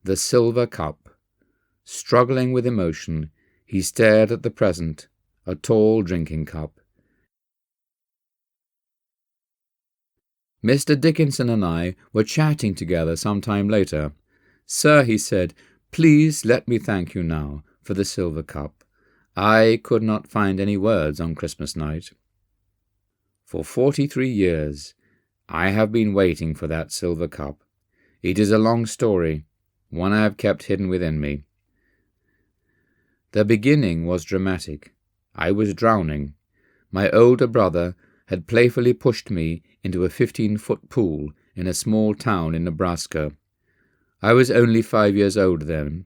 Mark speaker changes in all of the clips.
Speaker 1: the silver cup. Struggling with emotion, he stared at the present, a tall drinking cup. Mr. Dickinson and I were chatting together some time later. "Sir," he said, "please let me thank you now for the silver cup. I could not find any words on Christmas night. For 43 years I have been waiting for that silver cup. It is a long story, one I have kept hidden within me. The beginning was dramatic. I was drowning. My older brother had playfully pushed me into a 15-foot pool in a small town in Nebraska. I was only 5 years old then.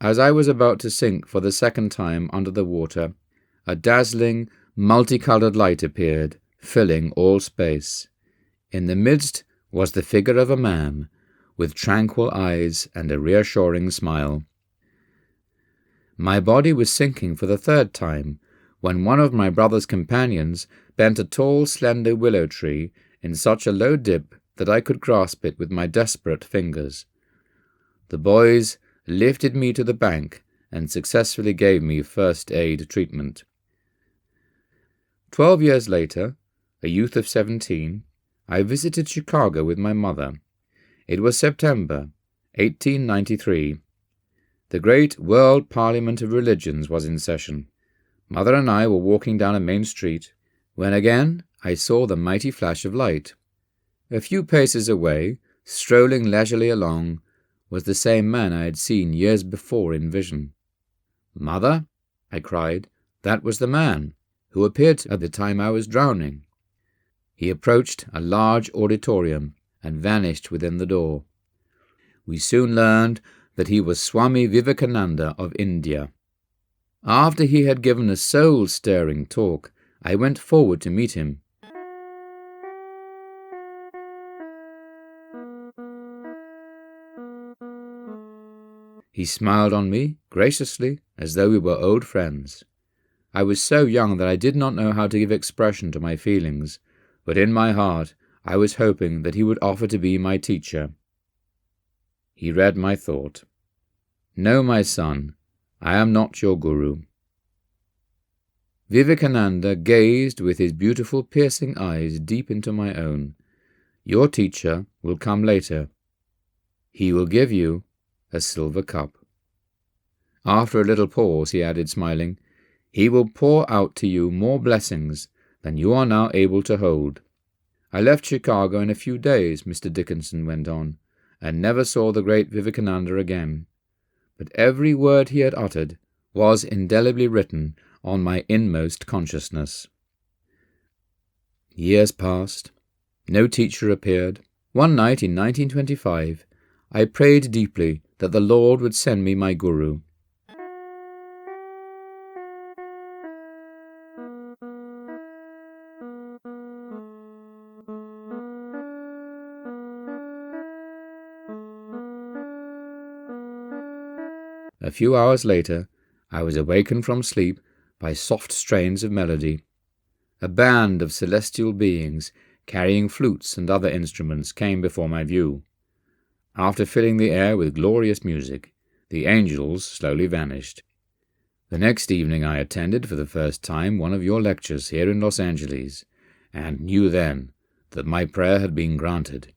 Speaker 1: As I was about to sink for the second time under the water, a dazzling, multicolored light appeared, filling all space. In the midst was the figure of a man, with tranquil eyes and a reassuring smile. My body was sinking for the third time, when one of my brother's companions bent a tall, slender willow tree in such a low dip that I could grasp it with my desperate fingers. The boys lifted me to the bank and successfully gave me first aid treatment. 12 years later, a youth of 17, I visited Chicago with my mother. It was September, 1893. The great World Parliament of Religions was in session. Mother and I were walking down a main street, when again I saw the mighty flash of light. A few paces away, strolling leisurely along, was the same man I had seen years before in vision. "Mother," I cried, "that was the man who appeared at the time I was drowning." He approached a large auditorium and vanished within the door. We soon learned that he was Swami Vivekananda of India. After he had given a soul-stirring talk, I went forward to meet him. He smiled on me graciously, as though we were old friends. I was so young that I did not know how to give expression to my feelings, but in my heart I was hoping that he would offer to be my teacher. He read my thought. "No, my son, I am not your guru." Vivekananda gazed with his beautiful piercing eyes deep into my own. "Your teacher will come later. He will give you a silver cup." After a little pause, he added, smiling, "He will pour out to you more blessings than you are now able to hold." I left Chicago in a few days, Mr. Dickinson went on, and never saw the great Vivekananda again. But every word he had uttered was indelibly written on my inmost consciousness. Years passed. No teacher appeared. One night in 1925, I prayed deeply that the Lord would send me my guru. A few hours later, I was awakened from sleep by soft strains of melody. A band of celestial beings carrying flutes and other instruments came before my view. After filling the air with glorious music, the angels slowly vanished. The next evening I attended for the first time one of your lectures here in Los Angeles, and knew then that my prayer had been granted.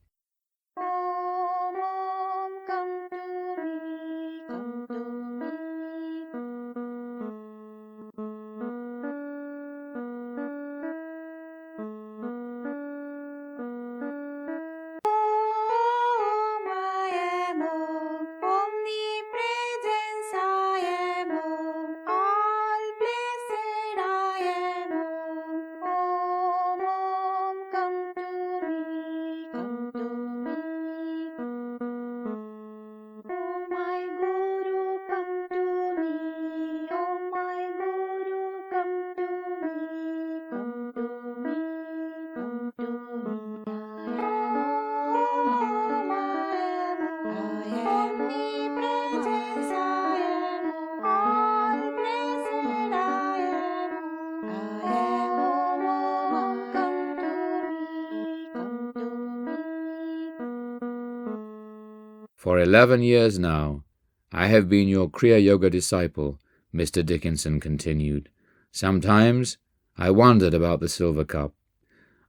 Speaker 1: For 11 years now, I have been your Kriya Yoga disciple, Mr. Dickinson continued. Sometimes I wondered about the silver cup.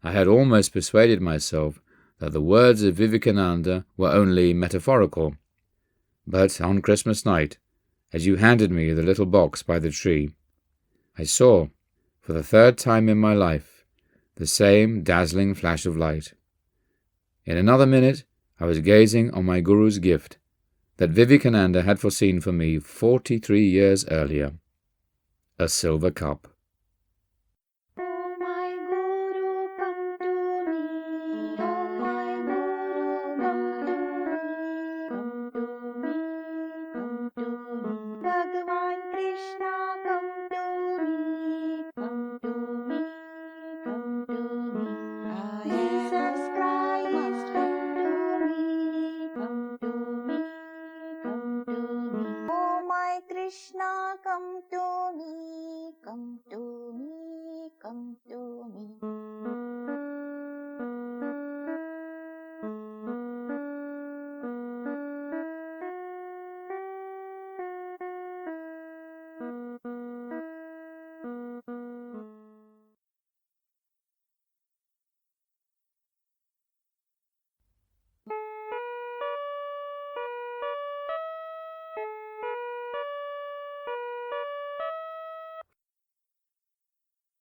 Speaker 1: I had almost persuaded myself that the words of Vivekananda were only metaphorical. But on Christmas night, as you handed me the little box by the tree, I saw, for the third time in my life, the same dazzling flash of light. In another minute, I was gazing on my Guru's gift that Vivekananda had foreseen for me 43 years earlier, a silver cup.